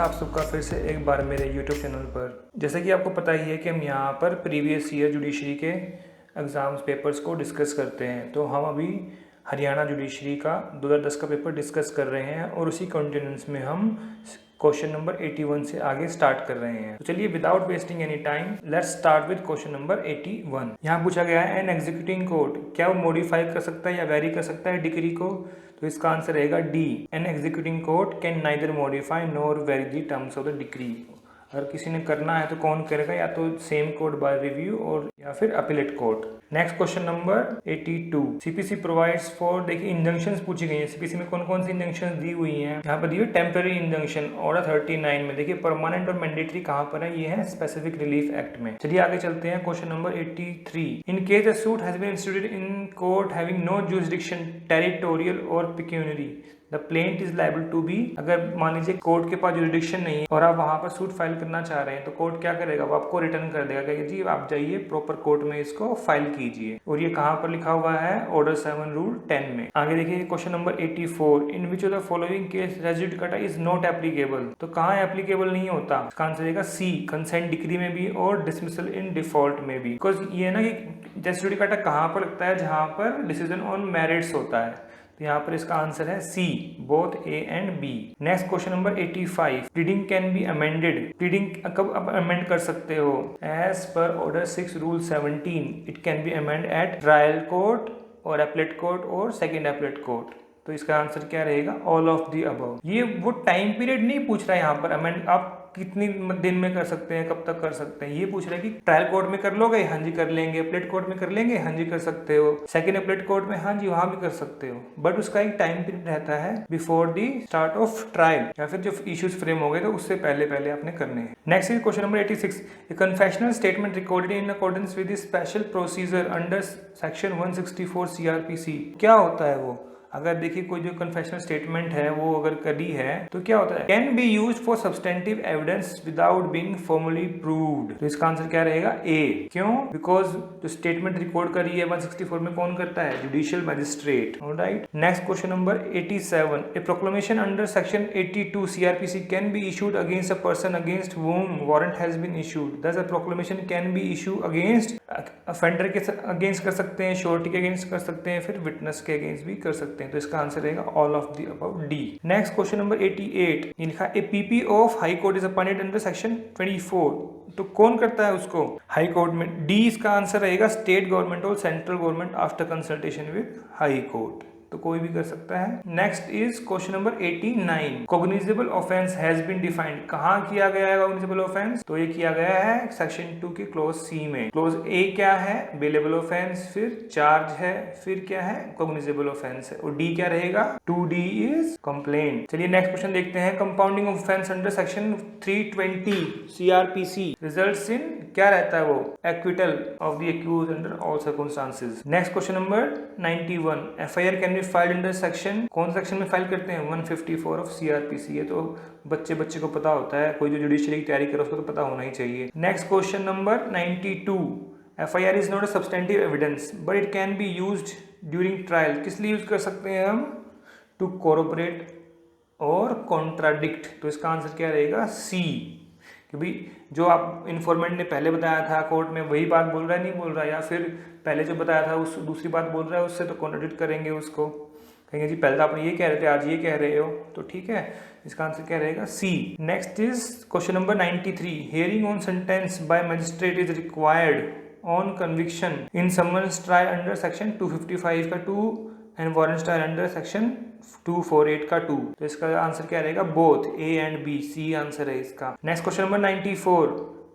आप सबका फिर से एक बार मेरे YouTube चैनल पर। जैसे कि आपको पता ही है कि हम यहाँ पर प्रीवियस ईयर जुडिशरी के एग्ज़ाम्स पेपर्स को डिस्कस करते हैं। तो हम अभी हरियाणा जुडिशरी का 2010 का पेपर डिस्कस कर रहे हैं और उसी कंटिन्यूस में हम क्वेश्चन नंबर 81 से आगे स्टार्ट कर रहे हैं। तो चलिए without wasting any time let's start with question number 81। यहाँ पूछा गया है एन एग्जीक्यूटिंग कोर्ट, क्या वो मॉडिफाई कर सकता है या वेरी कर सकता है डिक्री को? तो इसका आंसर रहेगा D, an executing court can neither modify nor vary the terms of the decree. अगर किसी ने करना है तो कौन करेगा? या तो सेम कोर्ट बाय रिव्यू और या फिर appellate court. Next question number 82, CPC provides for, देखिए इंजंक्शंस पूछी गई है। सीपीसी में कौन कौन सी इंजंक्शंस दी हुई हैं? यहाँ पर दी हुई टेम्पररी इंजंक्शन ऑर्डर 39 में। देखिए परमानेंट और मैंडेटरी कहाँ पर है? ये है स्पेसिफिक रिलीफ एक्ट में। चलिए आगे चलते हैं question number 83, in case a suit has been instituted in court having no jurisdiction territorial और pecuniary, the plaint is liable to be. अगर मान लीजिए कोर्ट के पास जुरिडिक्शन नहीं है और आप वहां पर सूट फाइल करना चाह रहे हैं तो कोर्ट क्या करेगा? वो आपको रिटर्न कर देगा कि जी आप जाइए प्रॉपर कोर्ट में इसको फाइल कीजिए। और ये कहाँ पर लिखा हुआ है? ऑर्डर 7 रूल 10 में। आगे देखिए question number 84, in which of the following case res judicata is not applicable. तो कहाँ एप्लीकेबल नहीं होता? इसका आंसर रहेगा सी, कंसेंट डिक्री में भी और डिसमिसल इन डिफॉल्ट में भी। बिकॉज ये ना कि रेस जुडिकाटा कहाँ पर लगता है? जहां पर डिसीजन ऑन मेरिट्स होता है। तो यहाँ पर इसका आंसर है C, both A and B. Next question number 85, pleading can be amended. Pleading कब आप अमेंड कर सकते हो? As per order 6 rule 17 it can be amend at trial court और अपीलेट कोर्ट और सेकंड अपीलेट कोर्ट। तो इसका आंसर क्या रहेगा? All of the above. ये वो टाइम पीरियड नहीं पूछ रहा है यहाँ पर अमेंड आप कितनी दिन में कर सकते हैं, कब तक कर सकते हैं। ये पूछ रहा है कि ट्रायल कोर्ट में कर लोगे? हाँ जी कर लेंगे। अपीलेट कोर्ट में कर लेंगे? हाँ जी कर सकते हो। सेकंड अपीलेट कोर्ट में? हाँ जी वहां भी कर सकते हो। बट उसका एक टाइम पीरियड रहता है before the start of trial, या फिर जो इश्यूज फ्रेम हो गए तो उससे पहले पहले आपने करने हैं। Next is question number 86, A confessional statement recorded in accordance with the special procedure under section 164 CrPC. क्या होता है वो? अगर देखिए कोई जो कन्फेशनल स्टेटमेंट है वो अगर करी है तो क्या होता है? Can be used for substantive evidence without being formally proved. तो इसका आंसर क्या रहेगा? ए। क्यों? बिकॉज जो स्टेटमेंट रिकॉर्ड करी है 164 में कौन करता है? Judicial magistrate. Alright. Next question number 87, a proclamation under section 82 CrPC can be issued against a person against whom warrant has been issued. Thus a proclamation can be issue against offender के अगेंस्ट कर सकते हैं, surety के अगेंस्ट कर सकते हैं, फिर विटनेस के अगेंस्ट भी कर सकते हैं। तो इसका आंसर रहेगा all of the above, D. Next question number 88, ये लिखा a PP of high court is appointed under section 24। तो कौन करता है उसको? हाई कोर्ट में। डी इसका आंसर रहेगा स्टेट गवर्नमेंट और central government after consultation with high court. तो कोई भी कर सकता है। Next is question number 89, cognizable offence has been defined. कहाँ किया गया है कॉग्निजेबल ऑफेंस? तो ये किया गया है सेक्शन 2 के क्लोज सी में। क्लोज ए क्या है? बेलेबल ऑफेंस, फिर चार्ज है, फिर क्या है? कॉग्निजेबल ऑफेंस है। और डी क्या रहेगा? 2D is complaint. चलिए नेक्स्ट क्वेश्चन देखते हैं, compounding offence under section 320 CrPC results in, क्या रहता है वो? Acquittal of the accuse under all circumstances. Next question number 91, FIR can be filed under section, कौन सेक्शन में फाइल करते हैं? 154 ऑफ सीआरपीसी। ये तो बच्चे को पता होता है, कोई जो जुडिशियरी की तैयारी करे उसको तो पता होना ही चाहिए। Next question number 92, FIR is not a substantive evidence but it can be used during trial. किस लिए यूज कर सकते हैं हम? टू कोरोबरेट और कॉन्ट्राडिक्ट। तो इसका आंसर क्या रहेगा? सी, क्योंकि जो आप इन्फॉर्मेंट ने पहले बताया था कोर्ट में वही बात बोल रहा है, नहीं बोल रहा, या फिर पहले जो बताया था उस दूसरी बात बोल रहा है, उससे तो कॉन्ट्राडिक्ट करेंगे उसको, कहेंगे जी पहले तो आपने ये कह रहे थे आज ये कह रहे हो। तो ठीक है, इसका आंसर क्या रहेगा? C. Next is question number 93, hearing on sentence by magistrate is required on conviction in summons trial under section 255 का 2 and warrant trial under section 248 का 2। तो इसका आंसर क्या रहेगा? Both A and B, C answer है इसका। Next question number 94,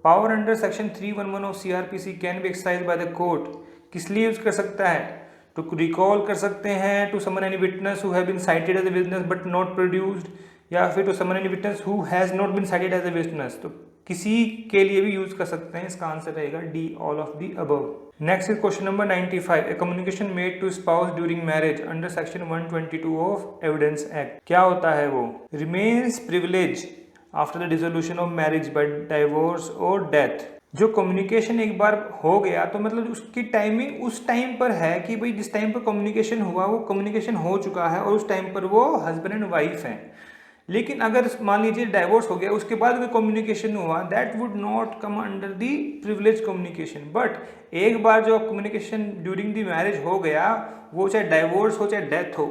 power under section 311 of CrPC can be exercised by the court. किस लिए यूज कर सकता है? टू रिकॉल कर सकते हैं, to summon any witness who have been cited as a witness but not produced, या फिर to summon any witness who has not been cited as a witness. तो किसी के लिए भी यूज कर सकते हैं। इसका आंसर रहेगा D, all of the above. Next is question number 95, a communication made to spouse during marriage under section 122 of evidence act. क्या होता है वो? Remains privilege after the dissolution of marriage by divorce और death. जो communication एक बार हो गया तो मतलब उसकी टाइमिंग उस टाइम पर है कि भाई जिस टाइम पर कम्युनिकेशन हुआ वो कम्युनिकेशन हो चुका है और उस टाइम पर वो हस्बैंड एंड वाइफ हैं। लेकिन अगर मान लीजिए डाइवोर्स हो गया, उसके बाद कोई कम्युनिकेशन हुआ, that would not come under the privilege communication. But एक बार जो कम्युनिकेशन ड्यूरिंग दी मैरिज हो गया, वो चाहे डाइवोर्स हो चाहे डेथ हो,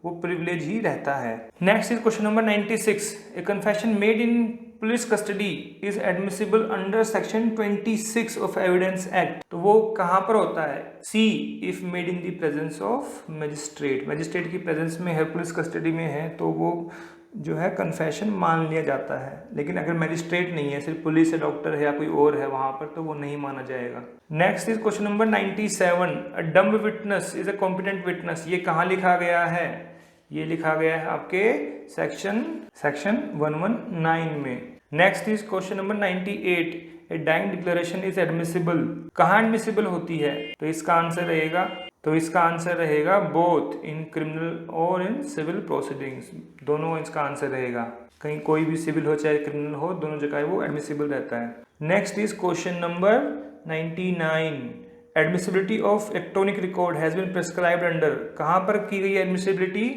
वो प्रिविलेज ही रहता है। Next is question number 96। A confession made in police custody is admissible under section 26 of evidence act. तो वो कहाँ पर होता है? C, if made in the presence of magistrate. Magistrate की प्रेजेंस में है, पुलिस कस्टडी में है, तो वो जो है कन्फेशन मान लिया जाता है। लेकिन अगर मजिस्ट्रेट नहीं है, सिर्फ पुलिस है, डॉक्टर है या कोई और है वहां पर, तो वो नहीं माना जाएगा। Next is question number 97। A dumb witness is a competent witness. ये कहाँ लिखा गया है? ये लिखा गया है आपके सेक्शन 119 में। Next is question number 98। A dying declaration is admissible. कहाँ एडमिसिबल होती है? तो इसका आंसर रहेगा बोथ इन क्रिमिनल और इन सिविल प्रोसीडिंग्स। दोनों इसका आंसर रहेगा। कहीं कोई भी सिविल हो चाहे क्रिमिनल हो, दोनों जगह वो एडमिसिबल रहता है। Next is question number 99। Admissibility of electronic record has been prescribed under. कहाँ पर की गई एडमिसिबिलिटी?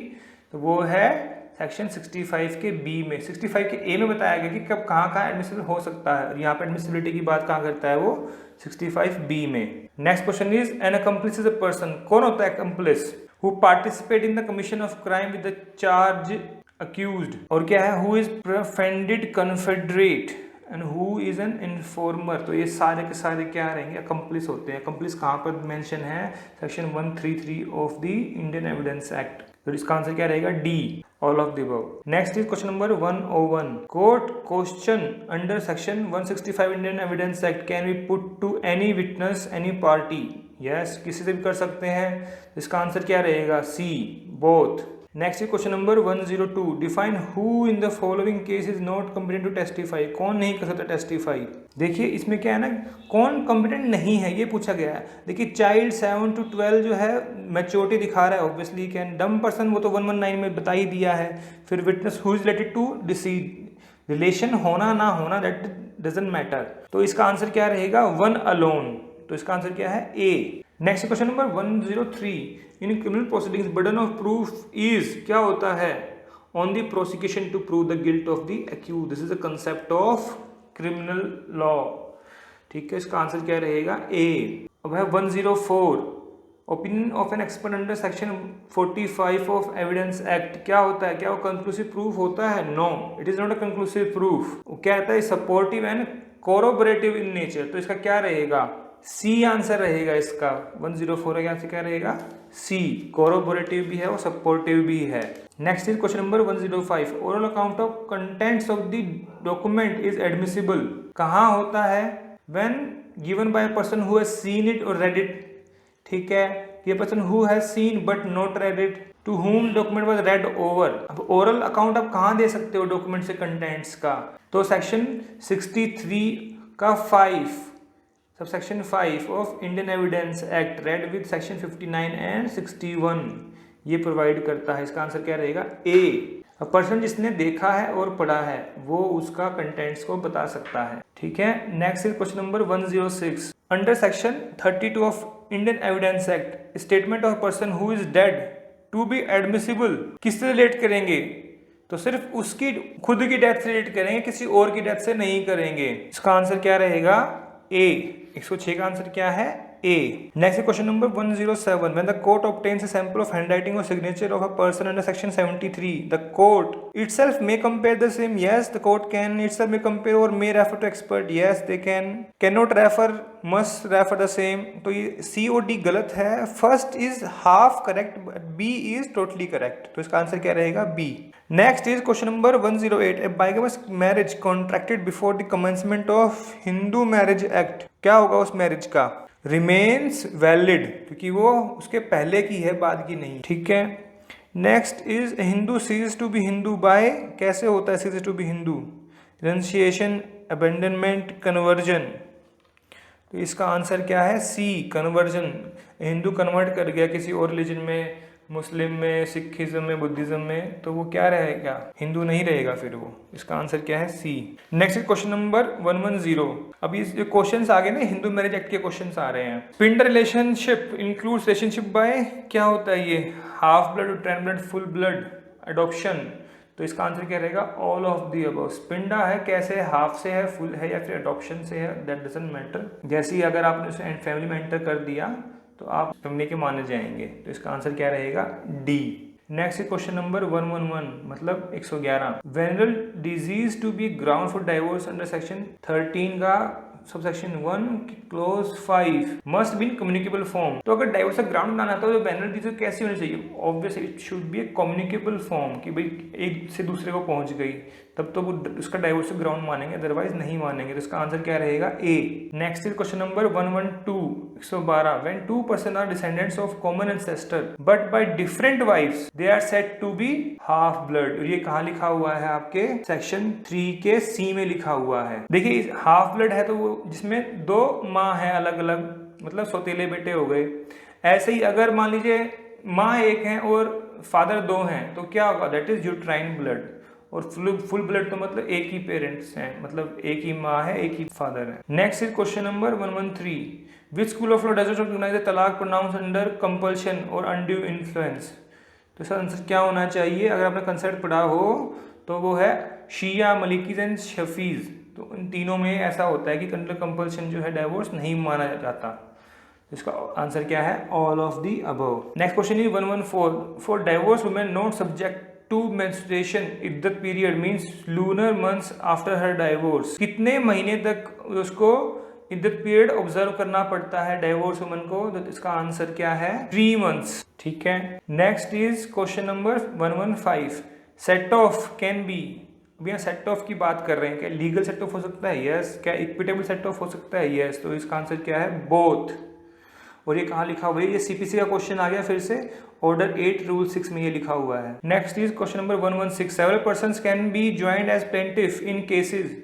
तो वो है सेक्शन 65 के बी में। 65 के ए में बताया गया कि कब कहाँ एडमिसिबल हो सकता है। यहाँ पे एडमिसिबिलिटी की बात कहाँ करता है? वो 65 बी में। Next question is an accomplice is a person. कौन होता है accomplice? Who participate in the commission of crime with the charge accused. और क्या है? Who is pretended confederate and who is an informer. तो ये सारे के सारे क्या रहेंगे? अकम्प्लिस होते हैं। अकम्प्लिस कहाँ पर मेंशन है? Section 133 of the Indian evidence act. तो इसका आंसर क्या रहेगा? D, all of the above. Next is question number 101। Court question under section 165 Indian evidence act can be put to any witness any party. Yes, किसी से भी कर सकते हैं। इसका आंसर क्या रहेगा? C, both. Next is question number 102। Define who in the following case is not competent to testify. कौन नहीं कर सकता टेस्टिफाई? देखिए इसमें क्या है ना, कौन कॉम्पिटेंट नहीं है ये पूछा गया है। देखिए चाइल्ड 7 to 12 जो है मैच्योरिटी दिखा रहा है, ऑब्वियसली कैन। डम पर्सन वो तो 119 में बता ही दिया है। फिर witness who is related to deceased. Relation होना ना होना दैट डजंट मैटर। तो इसका आंसर क्या रहेगा? One alone. तो इसका आंसर क्या है? A. Next question number 103। In criminal proceedings burden of proof is, क्या होता है? On the prosecution to prove the guilt of the accuse. This is a concept of criminal law. ठीक है, इसका आंसर क्या रहेगा? ए। अब है 104। Opinion of an expert under section 45 of evidence act. क्या होता है? क्या वो कंक्लूसिव प्रूफ होता है? No, it is not a conclusive proof. वो क्या रहता है? Supportive and corroborative in nature. तो इसका क्या रहेगा? सी आंसर रहेगा इसका। 104 का आंसर क्या रहेगा? सी, कोरोबोरेटिव भी है और सपोर्टिव भी है। Next is question number 105। Oral account of contents of the document is admissible. कहाँ होता है? When given by a person who has seen it और रेड इट। ठीक है, ये person who has seen but not read it, to whom document was read over. अब oral account आप कहाँ दे सकते हो डॉक्यूमेंट से कंटेंट्स का? तो सेक्शन 63 का 5 subsection 5 of Indian evidence act read with section 59 and 61 ये प्रोवाइड करता है। इसका आंसर क्या रहेगा? ए। अ पर्सन जिसने देखा है और पढ़ा है वो उसका कंटेंट्स को बता सकता है। ठीक है, next is question number 106। Under section 32 of Indian evidence act statement of person who is dead to be admissible किससे रिलेट करेंगे? तो सिर्फ उसकी खुद की डेथ से रिलेट करेंगे, किसी और की डेथ से नहीं करेंगे। इसका आंसर क्या रहेगा? ए। 106 का आंसर क्या है? A. Next question number 107. When the court obtains a sample of handwriting or signature of a person under section 73, the court itself may compare the same. Yes, the court can itself may compare or may refer to expert. Yes, they can. Cannot refer, must refer the same. तो ये C और D गलत है. First is half correct, but B is totally correct. तो इसका answer क्या रहेगा? B. Next is question number 108. A bigamous marriage contracted before the commencement of Hindu Marriage Act. क्या होगा उस मैरिज का? रिमेन्स वैलिड, क्योंकि वो उसके पहले की है, बाद की नहीं। ठीक है, next is Hindu ceases to be Hindu by, कैसे होता है ceases to be Hindu? Renunciation, abandonment, conversion. तो इसका आंसर क्या है? सी, कन्वर्जन। हिंदू कन्वर्ट कर गया किसी और रिलीजन में, मुस्लिम में, सिखिज्म में, बुद्धिज्म में, तो वो क्या रहेगा? हिंदू नहीं रहेगा फिर वो। इसका आंसर क्या है? सी। Next question number 110। अब ये जो क्वेश्चंस आ गए ना, हिंदू मैरिज एक्ट के क्वेश्चंस आ रहे हैं। Sapinda relationship includes relationship by, क्या होता है ये? Half blood, trans blood, full blood, adoption. तो इसका आंसर क्या रहेगा, all of the above. Sapinda है, कैसे है, हाफ से है, फुल है या फिर अडॉप्शन से है, दैट डजंट मैटर। जैसे ही अगर आपने उसे फैमिली में एंटर कर दिया तो आप फैमिली के माने जाएंगे। तो इसका आंसर क्या रहेगा, डी। नेक्स्ट क्वेश्चन नंबर 111 मतलब 111, venereal disease to be ground for divorce under section 13 का subsection 1 clause 5 must be in communicable form. तो अगर डाइवोर्स का ग्राउंड बनाना था तो वेनरल डिजीज कैसी होनी चाहिए, obviously it should be A communicable form, कि भाई एक से दूसरे को पहुंच गई, तब तो वो उसका डाइवोर्स का ग्राउंड मानेंगे, अदरवाइज नहीं मानेंगे। तो इसका आंसर क्या रहेगा, A. Next is question number 112 112, when two person are descendants of common ancestor but by different wives they are said to be half blood. ये कहाँ लिखा हुआ है, आपके सेक्शन 3 के सी में लिखा हुआ है। देखिए हाफ ब्लड है तो वो जिसमें दो माँ है अलग अलग, मतलब सौतेले बेटे हो गए। ऐसे ही अगर मान लीजिए माँ एक है और फादर दो हैं तो क्या होगा, दैट इज यूट्राइन ब्लड। और फुल ब्लड तो मतलब एक ही पेरेंट्स हैं, मतलब एक ही माँ है एक ही फादर है। Next is question number 113, which school of law does not recognise the तलाक प्रोनाउंस अंडर कंपल्शन और अनड्यू इन्फ्लुएंस। तो इसका आंसर क्या होना चाहिए, अगर आपने कंसेप्ट पढ़ा हो तो वो है शिया, मलिकीज एंड शफीज। तो इन तीनों में ऐसा होता है कि अंडर कंपल्शन जो है डाइवोर्स नहीं माना जाता। इसका आंसर क्या है, all of the above. Next question is 114, for divorce women not subject to menstruation iddat period means lunar months after her divorce. कितने महीने तक उसको इद्दत पीरियड ऑब्जर्व करना पड़ता है डाइवोर्स वुमन को, तो इसका आंसर क्या है, 3 मंथ्स। ठीक है। Next is question number 115, set of can be. अब यहाँ सेट ऑफ की बात कर रहे हैं, क्या लीगल सेट ऑफ हो सकता है, यस। क्या इक्विटेबल सेट ऑफ हो सकता है, यस। तो इसका आंसर क्या है, बोथ। और ये कहाँ लिखा हुआ है, ये सीपीसी का क्वेश्चन आ गया फिर से, ऑर्डर 8 रूल 6 में ये लिखा हुआ है। Next is question number 116, several persons can be joined as plaintiff in cases.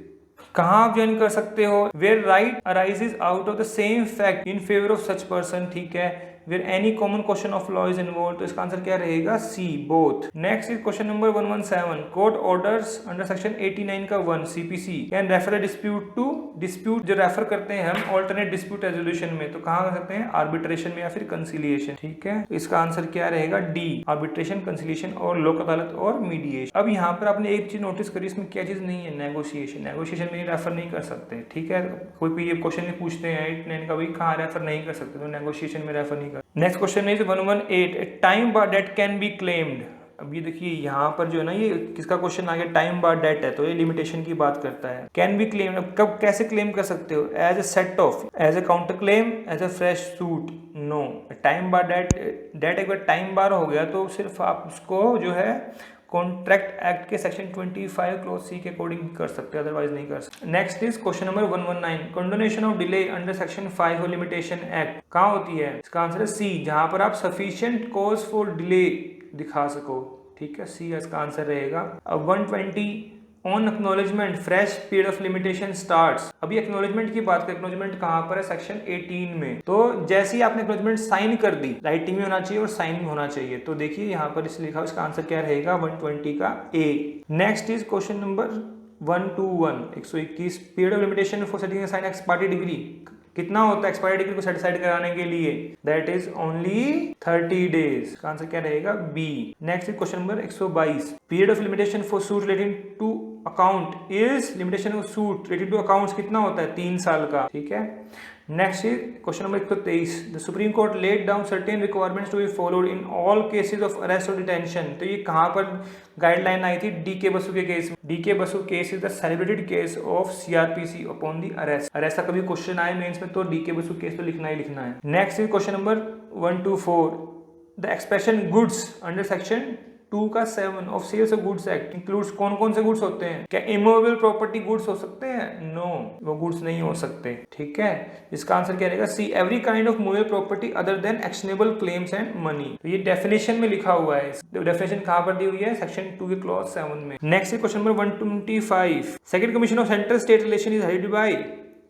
कहाँ आप ज्वाइन कर सकते हो, where right arises out of the same fact in favour of such person. ठीक है। Where any common question of law is involve. तो इसका आंसर क्या रहेगा, C, both. Next is question number 117, court orders under section 89 का 1 CPC can refer a dispute to, dispute जो refer करते हैं हम ऑल्टरनेट डिस्प्यूट रेजोल्यूशन में, तो कहाँ कर सकते हैं, आर्बिट्रेशन में या फिर कंसिलिएशन। ठीक है। तो इसका आंसर क्या रहेगा, डी, आर्बिट्रेशन, कंसिलिएशन और लोक अदालत और मीडिएशन। अब यहाँ पर आपने एक चीज नोटिस करी, इसमें क्या चीज नहीं है, नेगोशिएशन। नेगोशिएशन में रेफर नहीं कर सकते। ठीक है। कोई पीडीएफ क्वेश्चन में पूछते हैं 8-9 का, भाई कहाँ रेफर नहीं कर सकते, तो नेगोशिएशन में रेफर नहीं कर। Next question is 118, time bar date can be claimed. अब ये देखिए यहाँ पर जो है ना, ये किसका क्वेश्चन आ गया, टाइम बार डेट है, तो ये लिमिटेशन की बात करता है। कैन बी क्लेम्ड, अब कब कैसे क्लेम कर सकते हो, as a set off, as a counter claim, as a fresh suit, no. Time bar date एक बार टाइम बार हो गया तो सिर्फ आप उसको जो है कॉन्ट्रैक्ट एक्ट के सेक्शन 25 क्लोज सी के अकॉर्डिंग कर सकते हैं, अदरवाइज नहीं कर सकते। Next is question number 119, condonation of delay under section 5 limitation act कहाँ होती है, इसका आंसर है सी, जहां पर आप सफिशिएंट कॉज फॉर डिले दिखा सको। ठीक है, सी इसका आंसर रहेगा। अब 120, on acknowledgement fresh period of limitation starts. अभी एक्नॉलेजमेंट की बात करें, एक्नॉलेजमेंट कहाँ पर है, सेक्शन 18 में। तो जैसे ही आपने एक्नॉलेजमेंट साइन कर दी, राइटिंग में होना चाहिए और साइन में होना चाहिए, तो देखिए यहाँ पर इसलिए लिखा, इसका आंसर क्या रहेगा, 120 का A. Next is question number 121, 121, period of limitation for setting aside ex parte decree कितना होता है एक्सपायरी डिग्री को सेटिस्फाइड कराने के लिए, दैट इज ओनली 30 डेज। का आंसर क्या रहेगा, B. Next question number 122, period of limitation for suit relating to account is, limitation of suit related to accounts कितना होता है, 3 साल का। ठीक है। Next is question number 123, the Supreme Court laid down certain requirements to be followed in all cases of arrest और detention. तो ये कहाँ पर गाइडलाइन आई थी, डीके बसु के केस में। DK Basu case is the celebrated case of CrPC upon the arrest. Arrest का कभी क्वेश्चन आए मेंस में तो डीके बसु केस तो लिखना ही लिखना है। Next is question number 124, the expression goods under section 2 का 7 of sales of goods act includes कौन कौन से गुड्स होते हैं, क्या इमूवेबल प्रॉपर्टी गुड्स हो सकते हैं, नो, वो गुड्स नहीं हो सकते। ठीक है। इसका आंसर क्या रहेगा, C, every kind of movable property other than actionable claims and money. तो ये डेफिनेशन में लिखा हुआ है, डेफिनेशन कहां पर दी हुई है, सेक्शन 2 के क्लॉज 7 में। Next question number 125, second commission of central state relation is headed by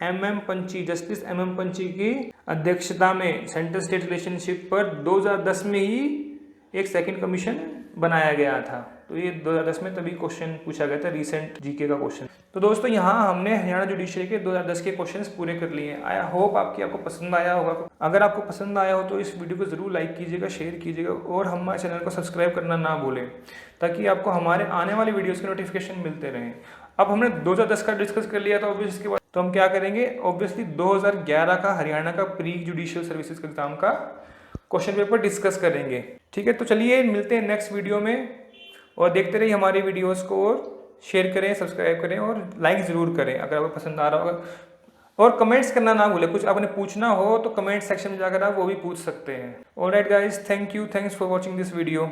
MM Punchhi, justice MM Punchhi की अध्यक्षता में सेंट्रल स्टेट रिलेशनशिप पर 2010 में ही एक सेकंड कमीशन बनाया गया था। तो ये 2010 में तभी क्वेश्चन पूछा गया था, रीसेंट जीके का क्वेश्चन। तो दोस्तों यहाँ हमने हरियाणा जुडिशरी के 2010 के क्वेश्चंस पूरे कर लिए हैं। आई होप आपको पसंद आया होगा। अगर आपको पसंद आया हो तो इस वीडियो को ज़रूर लाइक कीजिएगा, शेयर कीजिएगा और हमारे चैनल को सब्सक्राइब करना ना भूलें, ताकि आपको हमारे आने वाली वीडियोज़ के नोटिफिकेशन मिलते रहें। अब हमने 2010 का डिस्कस कर लिया था ऑब्वियसली, इसके बाद तो हम क्या करेंगे, ऑब्वियसली 2011 का हरियाणा का प्री जुडिशियल सर्विसेज एग्जाम का क्वेश्चन पेपर डिस्कस करेंगे। ठीक है, तो चलिए मिलते हैं नेक्स्ट वीडियो में, और देखते रहिए हमारी वीडियोस को, और शेयर करें, सब्सक्राइब करें और लाइक ज़रूर करें अगर आपको पसंद आ रहा होगा। और कमेंट्स करना ना भूलें, कुछ आपने पूछना हो तो कमेंट सेक्शन में जाकर आप वो भी पूछ सकते हैं। Alright guys, thanks for watching this video.